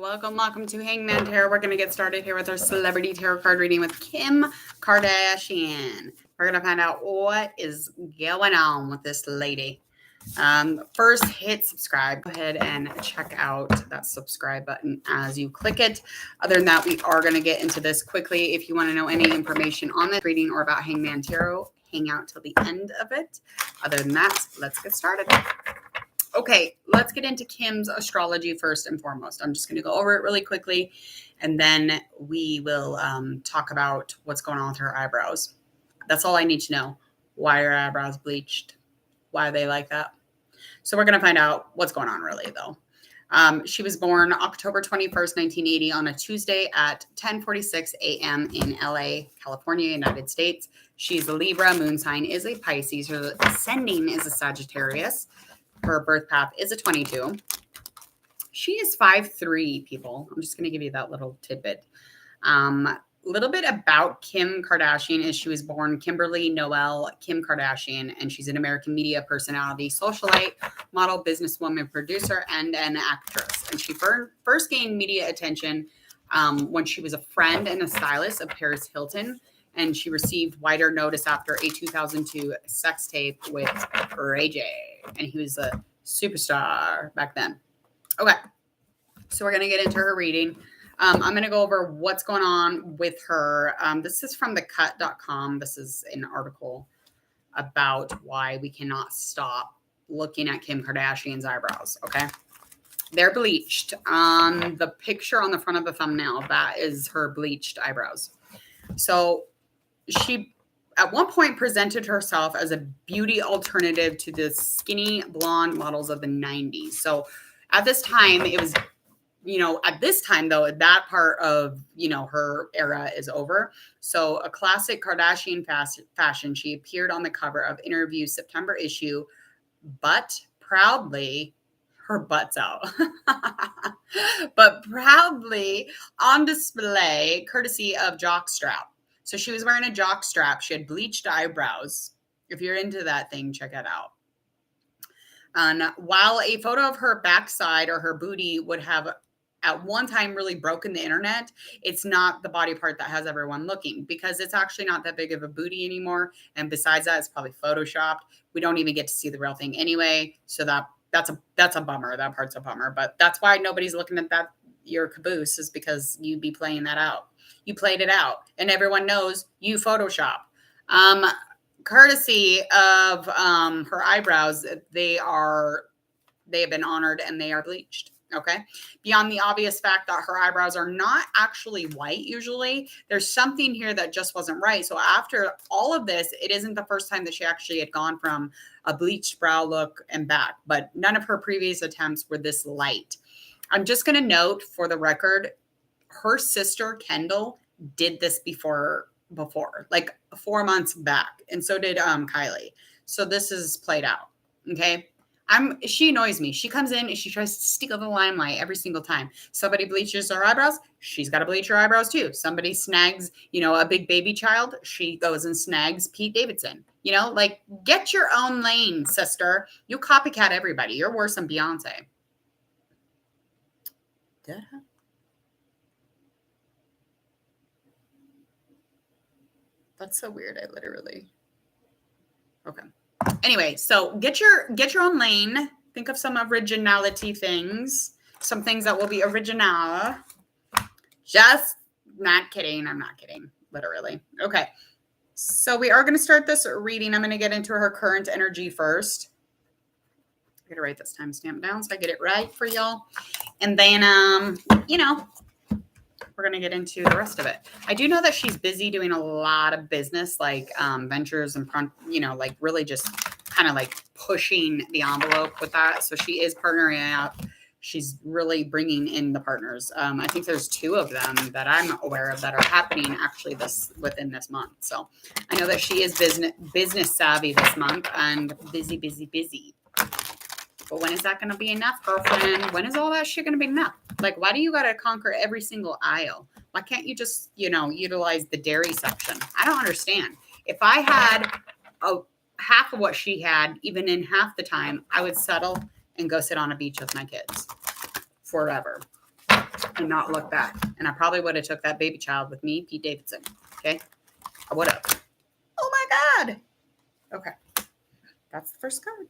Welcome to Hangman Tarot. We're going to get started here with our celebrity tarot card reading with Kim Kardashian. We're going to find out what is going on with this lady. First, hit subscribe. Go ahead and check out that subscribe button as you click it. Other than that, we are going to get into this quickly. If you want to know any information on this reading or about Hangman Tarot, hang out till the end of it. Other than that, let's get started. Okay, let's get into Kim's astrology first and foremost. I'm just going to go over it really quickly, and then we will talk about what's going on with her eyebrows. That's all I need to know. Why are her eyebrows bleached? Why are they like that? So we're going to find out what's going on really, though. She was born October 21st, 1980 on a Tuesday at 10:46 a.m. in LA, California, United States. She's a Libra. Moon sign is a Pisces. Her ascending is a Sagittarius. Her birth path is a 22. She is 5'3", people. I'm just going to give you that little tidbit. Little bit about Kim Kardashian is she was born Kimberly Noel Kim Kardashian, and she's an American media personality, socialite, model, businesswoman, producer, and an actress. And she first gained media attention when she was a friend and a stylist of Paris Hilton. And she received wider notice after a 2002 sex tape with Ray J. And he was a superstar back then. Okay, so we're going to get into her reading. I'm going to go over what's going on with her. This is from thecut.com. This is an article about why we cannot stop looking at Kim Kardashian's eyebrows, okay? They're bleached. The picture on the front of the thumbnail, that is her bleached eyebrows. So she at one point presented herself as a beauty alternative to the skinny blonde models of the 90s. So at this time, it was, at this time, though, that part of, her era is over. So a classic Kardashian fashion, she appeared on the cover of Interview's September issue, but proudly, her butt's out, but proudly on display, courtesy of Jockstrap. So she was wearing a jock strap. She had bleached eyebrows. If you're into that thing, check it out. And while a photo of her backside or her booty would have at one time really broken the internet, it's not the body part that has everyone looking, because it's actually not that big of a booty anymore. And besides that, it's probably photoshopped. We don't even get to see the real thing anyway. So that's a bummer. That part's a bummer. But that's why nobody's looking at that, your caboose, is because you'd be playing that out. You played it out, and everyone knows you Photoshop. Courtesy of her eyebrows, they have been honored and they are bleached. Okay. Beyond the obvious fact that her eyebrows are not actually white usually, there's something here that just wasn't right. So after all of this, it isn't the first time that she actually had gone from a bleached brow look and back, but none of her previous attempts were this light. I'm just going to note for the record, her sister Kendall did this before, like 4 months back. And so did Kylie. So this is played out. Okay. She annoys me. She comes in and she tries to steal the limelight every single time. Somebody bleaches her eyebrows. She's got to bleach her eyebrows too. Somebody snags, a big baby child. She goes and snags Pete Davidson. Like, get your own lane, sister. You copycat everybody. You're worse than Beyonce. Did I? That's so weird. I literally. Okay. Anyway, so get your own lane. Think of some originality things. Some things that will be original. Just not kidding. I'm not kidding. Literally. Okay. So we are going to start this reading. I'm going to get into her current energy first. I got to write this timestamp down so I get it right for y'all. And then, we're going to get into the rest of it. I do know that she's busy doing a lot of business, like ventures and, like really just kind of like pushing the envelope with that. So she is partnering up. She's really bringing in the partners. I think there's 2 of them that I'm aware of that are happening actually within this month. So I know that she is business savvy this month and busy. But when is that going to be enough, girlfriend? When is all that shit going to be enough? Like, why do you got to conquer every single aisle? Why can't you just, utilize the dairy section? I don't understand. If I had half of what she had, even in half the time, I would settle and go sit on a beach with my kids forever. and not look back. And I probably would have took that baby child with me, Pete Davidson. Okay. I would have. Oh my God. Okay. That's the first card.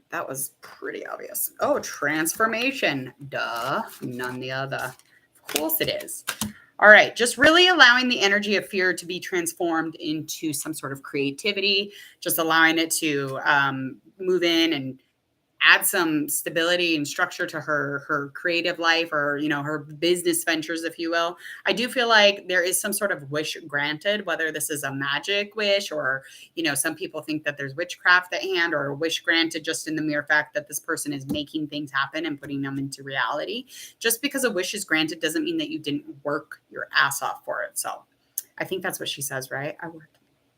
That was pretty obvious. Oh, transformation. Duh. None the other. Of course it is. All right. Just really allowing the energy of fear to be transformed into some sort of creativity, just allowing it to move in and add some stability and structure to her creative life, or her business ventures, if you will. I do feel like there is some sort of wish granted, whether this is a magic wish, or some people think that there's witchcraft at hand, or a wish granted just in the mere fact that this person is making things happen and putting them into reality. Just because a wish is granted doesn't mean that you didn't work your ass off for it. So I think that's what she says, right?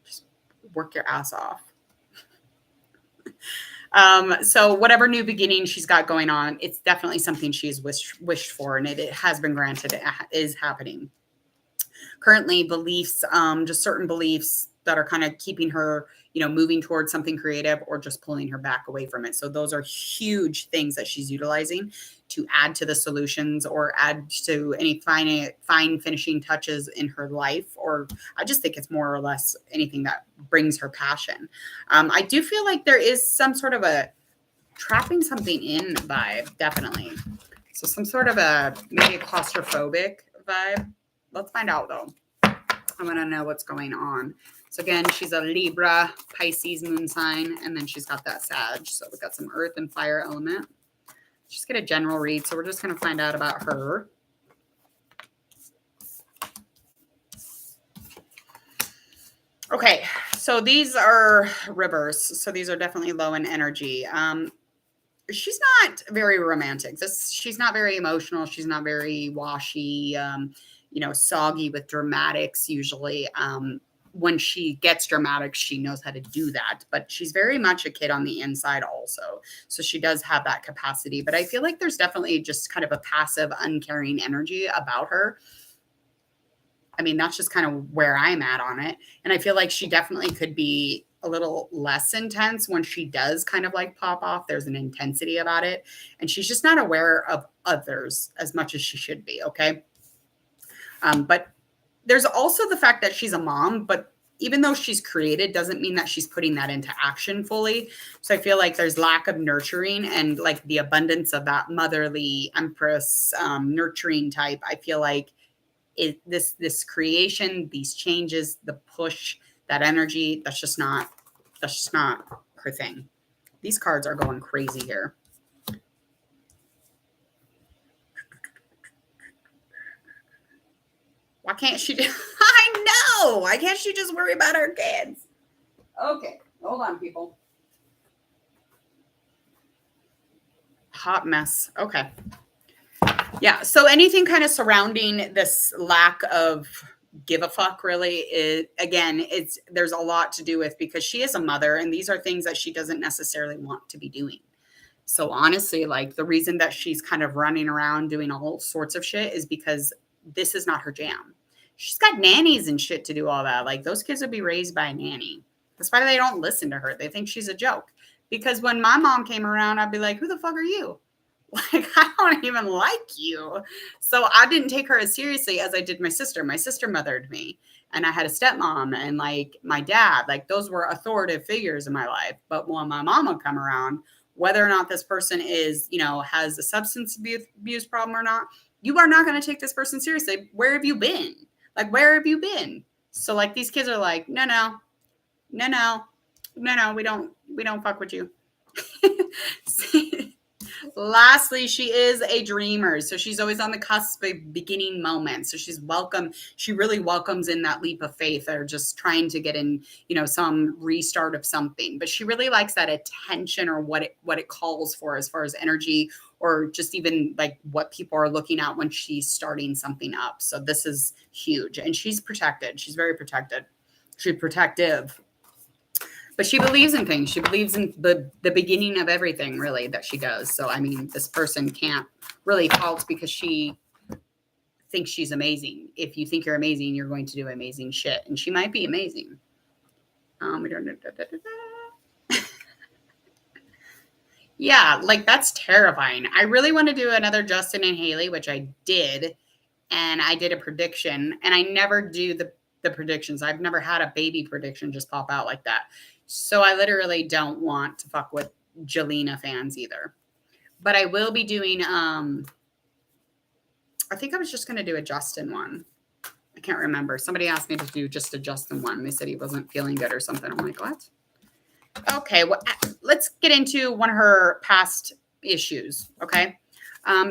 Just work your ass off. So whatever new beginning she's got going on, it's definitely something she's wished for, and it has been granted. It is happening. Currently, beliefs, just certain beliefs that are kind of keeping her, moving towards something creative, or just pulling her back away from it. So those are huge things that she's utilizing to add to the solutions, or add to any fine finishing touches in her life. Or I just think it's more or less anything that brings her passion. I do feel like there is some sort of a trapping something in vibe, definitely. So some sort of maybe a claustrophobic vibe. Let's find out though. I want to know what's going on. So again, she's a Libra, Pisces moon sign, and then she's got that Sag. So we've got some earth and fire element. Just get a general read. So we're just going to find out about her. Okay, so these are reverse. So these are definitely low in energy. She's not very romantic. She's not very emotional. She's not very washy, soggy with dramatics usually. When she gets dramatic, she knows how to do that, but she's very much a kid on the inside also. So she does have that capacity, but I feel like there's definitely just kind of a passive, uncaring energy about her. I mean, that's just kind of where I'm at on it. And I feel like she definitely could be a little less intense when she does kind of like pop off. There's an intensity about it, and she's just not aware of others as much as she should be. Okay. But there's also the fact that she's a mom, but even though she's created doesn't mean that she's putting that into action fully. So I feel like there's lack of nurturing, and like the abundance of that motherly empress nurturing type. I feel like this creation, these changes, the push, that energy, that's just not her thing. These cards are going crazy here. Why can't she I know. Why can't she just worry about her kids? Okay, hold on, people. Hot mess. Okay. Yeah, so anything kind of surrounding this lack of give a fuck really there's a lot to do with, because she is a mother, and these are things that she doesn't necessarily want to be doing. So honestly, like the reason that she's kind of running around doing all sorts of shit is because this is not her jam. She's got nannies and shit to do all that. Like those kids would be raised by a nanny. That's why they don't listen to her. They think she's a joke. Because when my mom came around, I'd be like, who the fuck are you? Like, I don't even like you. So I didn't take her as seriously as I did my sister. My sister mothered me, and I had a stepmom, and like my dad, like those were authoritative figures in my life. But when my mom would come around, whether or not this person is, has a substance abuse problem or not, you are not going to take this person seriously. Where have you been? Like, where have you been? So like these kids are like, no, we don't fuck with you. Lastly, she is a dreamer. So she's always on the cusp of beginning moments. So she's welcome. She really welcomes in that leap of faith, or just trying to get in, some restart of something. But she really likes that attention, or what it calls for as far as energy, or just even like what people are looking at when she's starting something up. So this is huge. And she's protected. She's very protected. She's protective. But she believes in things. She believes in the beginning of everything, really, that she does. So, I mean, this person can't really fault, because she thinks she's amazing. If you think you're amazing, you're going to do amazing shit. And she might be amazing. Yeah, like that's terrifying. I really want to do another Justin and Haley, which I did, and I did a prediction, and I never do the predictions. I've never had a baby prediction just pop out like that. So I literally don't want to fuck with Jelena fans either. But I will be doing I think I was just going to do a Justin one. I can't remember. Somebody asked me to do just a Justin one. They said he wasn't feeling good or something. I'm like, what? Okay, well, let's get into one of her past issues. Okay.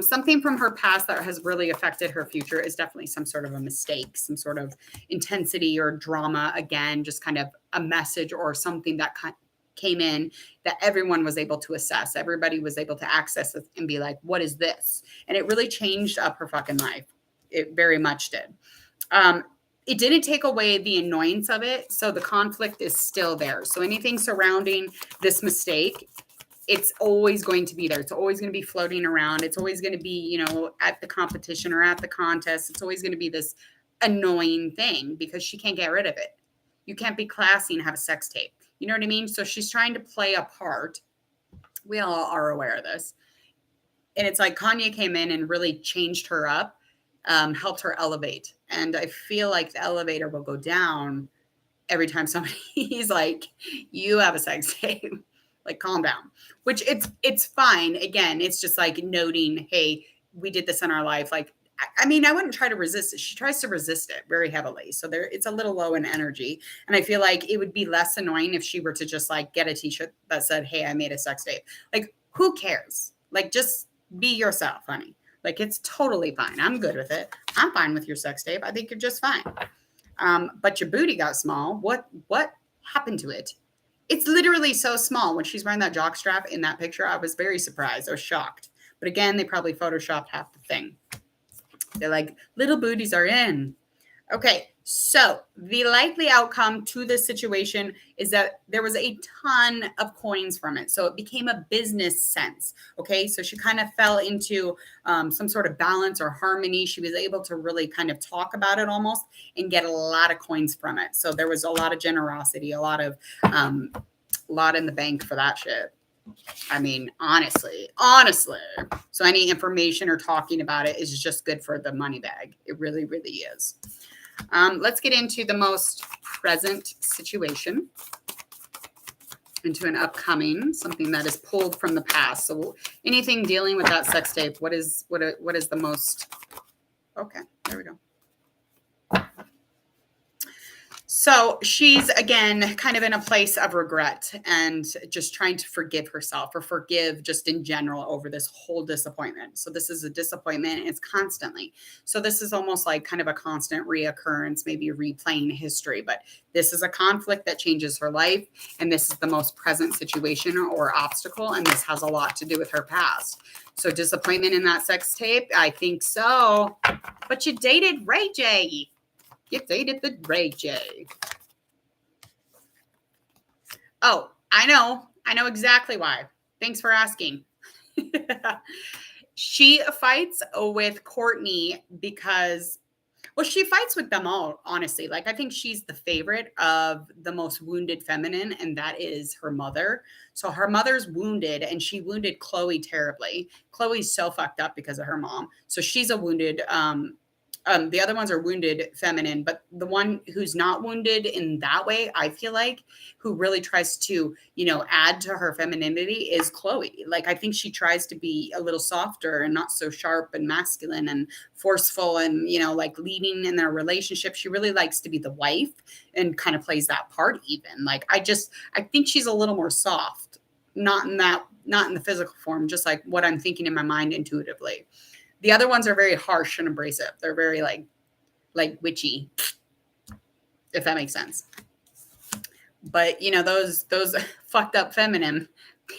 Something from her past that has really affected her future is definitely some sort of a mistake, some sort of intensity or drama. Again, just kind of a message or something that came in that everyone was able to assess. Everybody was able to access it and be like, what is this? And it really changed up her fucking life. It very much did. It didn't take away the annoyance of it. So the conflict is still there. So anything surrounding this mistake, it's always going to be there. It's always going to be floating around. It's always going to be, you know, at the competition or at the contest. It's always going to be this annoying thing because she can't get rid of it. You can't be classy and have a sex tape. You know what I mean? So she's trying to play a part. We all are aware of this. And it's like Kanye came in and really changed her up. Helped her elevate. And I feel like the elevator will go down every time somebody's like, you have a sex tape. Like, calm down. Which it's fine. Again, it's just like noting, hey, we did this in our life. Like, I mean, I wouldn't try to resist it. She tries to resist it very heavily. So it's a little low in energy. And I feel like it would be less annoying if she were to just like get a t-shirt that said, hey, I made a sex tape. Like, who cares? Like, just be yourself, honey. Like, it's totally fine. I'm good with it. I'm fine with your sex tape. I think you're just fine. But your booty got small. What happened to it? It's literally so small. When she's wearing that jock strap in that picture, I was very surprised. I was shocked. But again, they probably photoshopped half the thing. They're like, little booties are in. Okay, so the likely outcome to this situation is that there was a ton of coins from it. So it became a business sense. Okay, so she kind of fell into some sort of balance or harmony. She was able to really kind of talk about it almost and get a lot of coins from it. So there was a lot of generosity, a lot in the bank for that shit. I mean, honestly. So any information or talking about it is just good for the money bag. It really, really is. Let's get into the most present situation, into an upcoming, something that is pulled from the past. So anything dealing with that sex tape, what is the most, okay, there we go. So she's, again, kind of in a place of regret and just trying to forgive herself or forgive just in general over this whole disappointment. So this is a disappointment. It's constantly. So this is almost like kind of a constant reoccurrence, maybe replaying history. But this is a conflict that changes her life. And this is the most present situation or obstacle. And this has a lot to do with her past. So disappointment in that sex tape? I think so. But you dated Ray J. You dated the Ray J. Oh, I know exactly why. Thanks for asking. She fights with Courtney because, well, she fights with them all, honestly. Like, I think she's the favorite of the most wounded feminine, and that is her mother. So her mother's wounded, and she wounded Chloe terribly. Chloe's so fucked up because of her mom. So she's a wounded, the other ones are wounded feminine, but the one who's not wounded in that way, I feel like, who really tries to, you know, add to her femininity is Chloe. Like, I think she tries to be a little softer and not so sharp and masculine and forceful and, you know, like leading in their relationship. She really likes to be the wife and kind of plays that part even. Like, I think she's a little more soft, not in the physical form, just like what I'm thinking in my mind intuitively. The other ones are very harsh and abrasive. They're very like witchy, if that makes sense. But, you know, those fucked up feminine,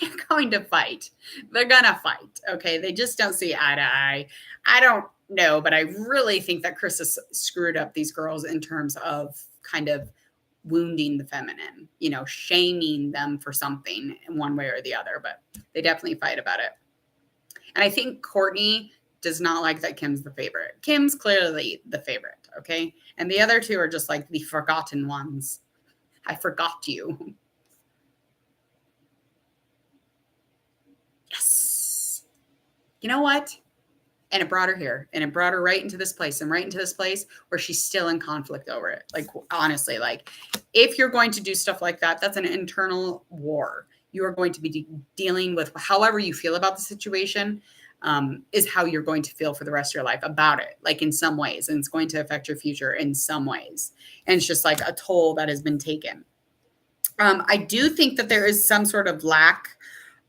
they're going to fight. They're going to fight. Okay. They just don't see eye to eye. I don't know, but I really think that Chris has screwed up these girls in terms of kind of wounding the feminine, you know, shaming them for something in one way or the other, but they definitely fight about it. And I think Courtney does not like that Kim's the favorite. Kim's clearly the favorite, okay? And the other two are just like the forgotten ones. I forgot you. Yes. You know what? And it brought her here, and it brought her right into this place and right into this place where she's still in conflict over it. Like, honestly, like, if you're going to do stuff like that, that's an internal war. You are going to be dealing with however you feel about the situation, is how you're going to feel for the rest of your life about it, like in some ways. And it's going to affect your future in some ways. And it's just like a toll that has been taken. I do think that there is some sort of lack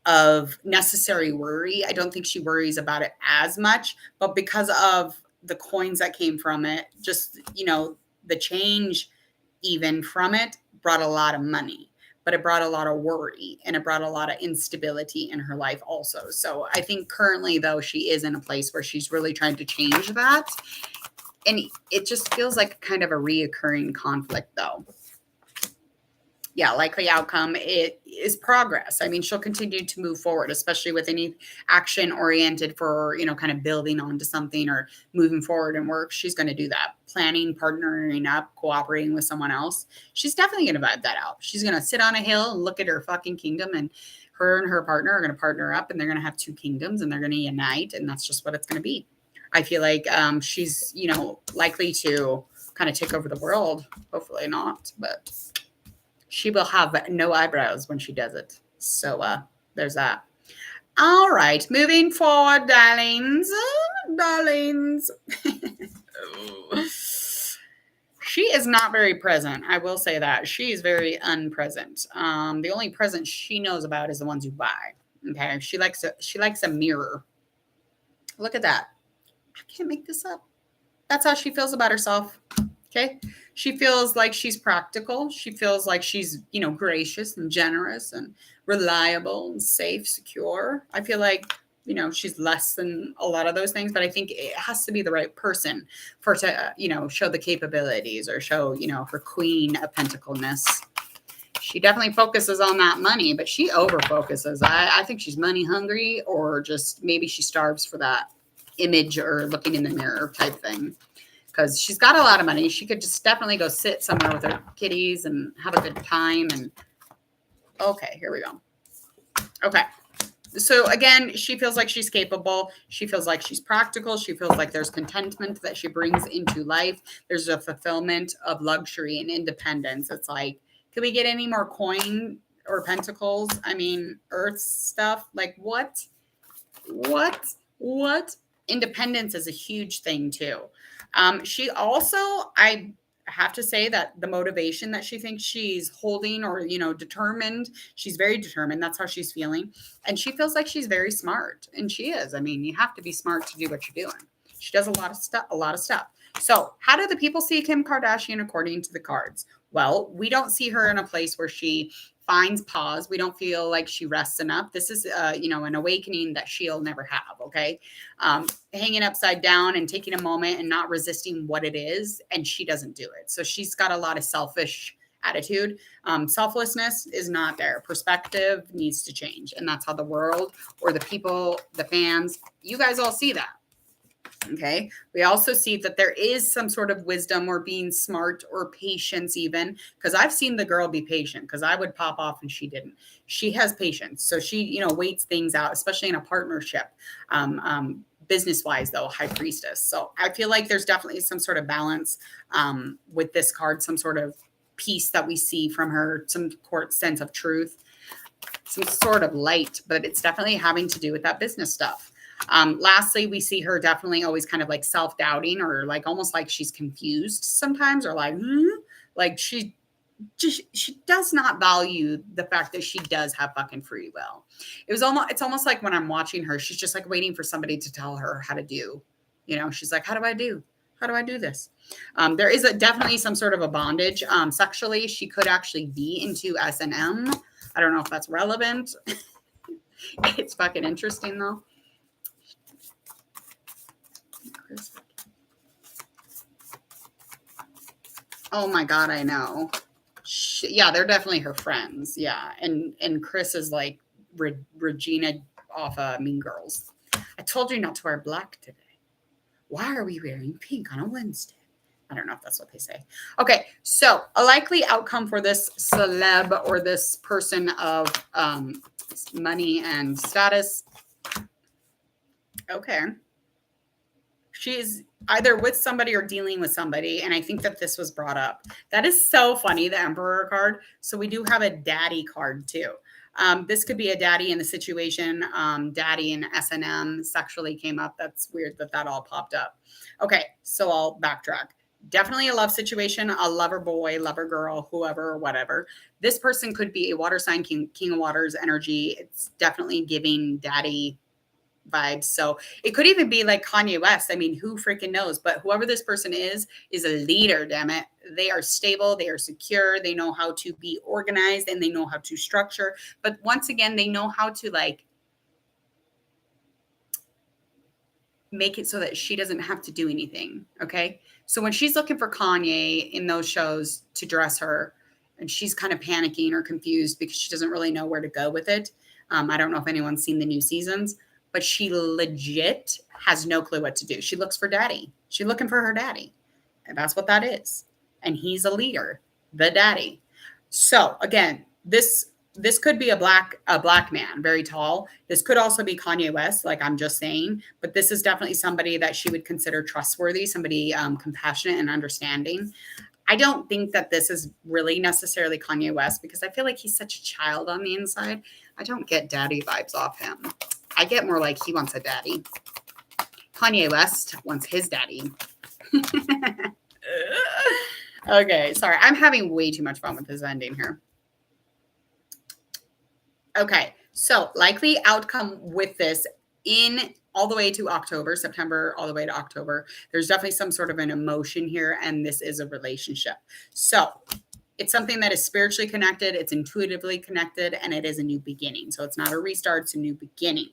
of necessary worry. I don't think she worries about it as much, but because of the coins that came from it, just, the change even from it brought a lot of money, but it brought a lot of worry and it brought a lot of instability in her life also. So I think currently, though, she is in a place where she's really trying to change that. And it just feels like kind of a reoccurring conflict, though. Yeah, likely outcome, it is progress. I mean, she'll continue to move forward, especially with any action oriented for, kind of building onto something or moving forward in work. She's going to do that. Planning, partnering up, cooperating with someone else. She's definitely going to vibe that out. She's going to sit on a hill and look at her fucking kingdom, and her partner are going to partner up, and they're going to have two kingdoms, and they're going to unite. And that's just what it's going to be. I feel like she's, likely to kind of take over the world. Hopefully not, but she will have no eyebrows when she does it. So there's that. All right, moving forward, darlings. Darlings. She is not very present. I will say that. She is very unpresent. The only present she knows about is the ones you buy. Okay. She likes a mirror. Look at that. I can't make this up. That's how she feels about herself. Okay. She feels like she's practical. She feels like she's, gracious and generous and reliable and safe, secure. I feel like, she's less than a lot of those things, but I think it has to be the right person for to, show the capabilities or show, her Queen of Pentacleness. She definitely focuses on that money, but she over focuses. I think she's money hungry, or just maybe she starves for that image or looking in the mirror type thing. Because she's got a lot of money. She could just definitely go sit somewhere with her kitties and have a good time. And okay, here we go. Okay. So again, she feels like she's capable. She feels like she's practical. She feels like there's contentment that she brings into life. There's a fulfillment of luxury and independence. It's like, can we get any more coin or pentacles? I mean, earth stuff. Like what? Independence is a huge thing too. She also, I have to say that the motivation that she thinks she's holding or, determined, she's very determined. That's how she's feeling. And she feels like she's very smart. And she is. I mean, you have to be smart to do what you're doing. She does a lot of stuff. So how do the people see Kim Kardashian according to the cards? Well, we don't see her in a place where she finds pause. We don't feel like she rests enough. This is, an awakening that she'll never have. Okay. Hanging upside down and taking a moment and not resisting what it is. And she doesn't do it. So she's got a lot of selfish attitude. Selflessness is not there. Perspective needs to change. And that's how the world or the people, the fans, you guys all see that. Okay. We also see that there is some sort of wisdom or being smart or patience even, because I've seen the girl be patient, because I would pop off and she didn't. She has patience. So she, waits things out, especially in a partnership. Business wise though, High Priestess. So I feel like there's definitely some sort of balance with this card, some sort of peace that we see from her, some sense of truth, some sort of light, but it's definitely having to do with that business stuff. Lastly, we see her definitely always kind of like self-doubting, or like almost like she's confused sometimes, or like she does not value the fact that she does have fucking free will. It's almost like when I'm watching her, she's just like waiting for somebody to tell her how to do, she's like, how do I do this? There is definitely some sort of a bondage. Sexually, she could actually be into S&M. I don't know if that's relevant. It's fucking interesting though. Oh my God, I know. Yeah, they're definitely her friends. Yeah, and Chris is like Regina off Mean Girls. I told you not to wear black today. Why are we wearing pink on a Wednesday? I don't know if that's what they say. Okay, so a likely outcome for this celeb or this person of money and status. Okay. She's either with somebody or dealing with somebody. And I think that this was brought up. That is so funny, the Emperor card. So we do have a daddy card too. This could be a daddy in the situation. Daddy and S&M sexually came up. That's weird that that all popped up. Okay, so I'll backtrack. Definitely a love situation, a lover boy, lover girl, whoever, whatever. This person could be a water sign, king of waters energy. It's definitely giving daddy vibes. So it could even be like Kanye West. I mean, who freaking knows? But whoever this person is a leader, damn it. They are stable, they are secure, they know how to be organized, and they know how to structure. But once again, they know how to like make it so that she doesn't have to do anything. Okay. So when she's looking for Kanye in those shows to dress her, and she's kind of panicking or confused because she doesn't really know where to go with it. I don't know if anyone's seen the new seasons, but she legit has no clue what to do. She looks for daddy. She's looking for her daddy. And that's what that is. And he's a leader, the daddy. So again, this could be a black man, very tall. This could also be Kanye West, like I'm just saying, but this is definitely somebody that she would consider trustworthy, somebody compassionate and understanding. I don't think that this is really necessarily Kanye West because I feel like he's such a child on the inside. I don't get daddy vibes off him. I get more like he wants a daddy. Kanye West wants his daddy. Okay, sorry. I'm having way too much fun with this ending here. Okay, so likely outcome with this in all the way to October, September, all the way to October. There's definitely some sort of an emotion here, and this is a relationship. So it's something that is spiritually connected, it's intuitively connected, and it is a new beginning. So it's not a restart, it's a new beginning.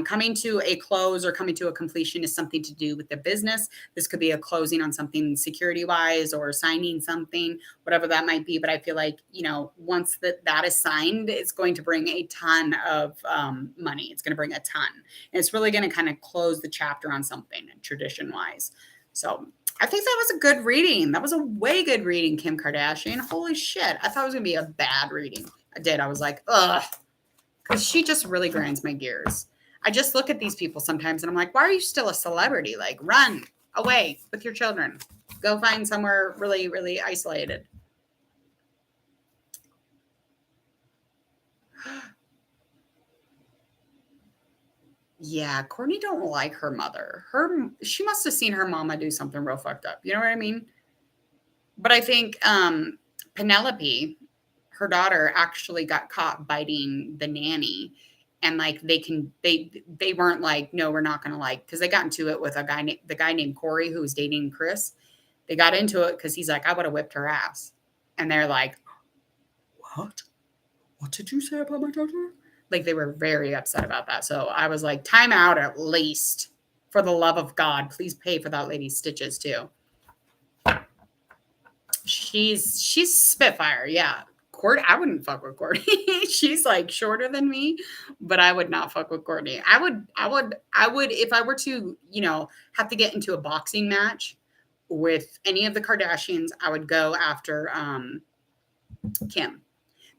Coming to a close or coming to a completion is something to do with the business. This could be a closing on something security-wise or signing something, whatever that might be. But I feel like, you know, once that is signed, it's going to bring a ton of money. It's going to bring a ton. And it's really going to kind of close the chapter on something tradition-wise. So I think that was a good reading. That was a way good reading, Kim Kardashian. Holy shit. I thought it was going to be a bad reading. I did. I was like, ugh. Because she just really grinds my gears. I just look at these people sometimes and I'm like, why are you still a celebrity? Like, run away with your children. Go find somewhere really, really isolated. Yeah, Courtney don't like her mother. She must have seen her mama do something real fucked up. You know what I mean? But I think Penelope, her daughter, actually got caught biting the nanny, and like they weren't like, no, we're not gonna like, because they got into it with the guy named Corey who was dating Chris. They got into it because he's like, I would have whipped her ass, and they're like, what? What did you say about my daughter? Like they were very upset about that. So I was like, time out at least. For the love of God, please pay for that lady's stitches too. She's Spitfire, yeah. I wouldn't fuck with Courtney. She's like shorter than me, but I would not fuck with Courtney. I would if I were to, you know, have to get into a boxing match with any of the Kardashians, I would go after Kim.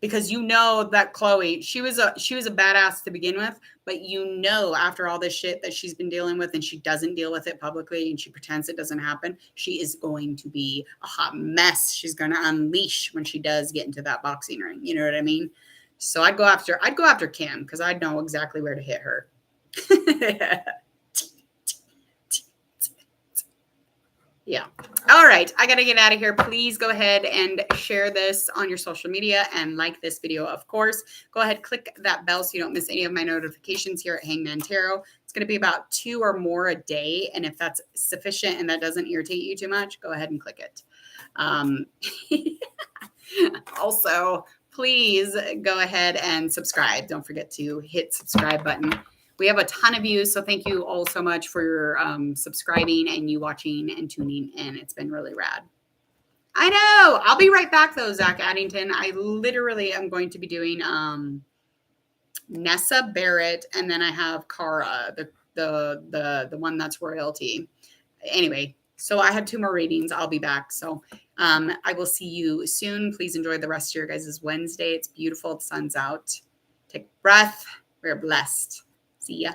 Because you know that Khloe, she was a badass to begin with, but you know after all this shit that she's been dealing with and she doesn't deal with it publicly and she pretends it doesn't happen, she is going to be a hot mess. She's going to unleash when she does get into that boxing ring. You know what I mean? So I'd go after Kim because I'd know exactly where to hit her. Yeah. All right. I got to get out of here. Please go ahead and share this on your social media and like this video, of course. Go ahead, click that bell so you don't miss any of my notifications here at Hangman Tarot. It's going to be about 2 or more a day. And if that's sufficient and that doesn't irritate you too much, go ahead and click it. Also, please go ahead and subscribe. Don't forget to hit subscribe button. We have a ton of views, so thank you all so much for your subscribing and you watching and tuning in. It's been really rad. I know. I'll be right back, though, Zach Addington. I literally am going to be doing Nessa Barrett, and then I have Cara, the one that's royalty. Anyway, so I have 2 more readings. I'll be back. So I will see you soon. Please enjoy the rest of your guys' Wednesday. It's beautiful. The sun's out. Take a breath. We're blessed. See ya.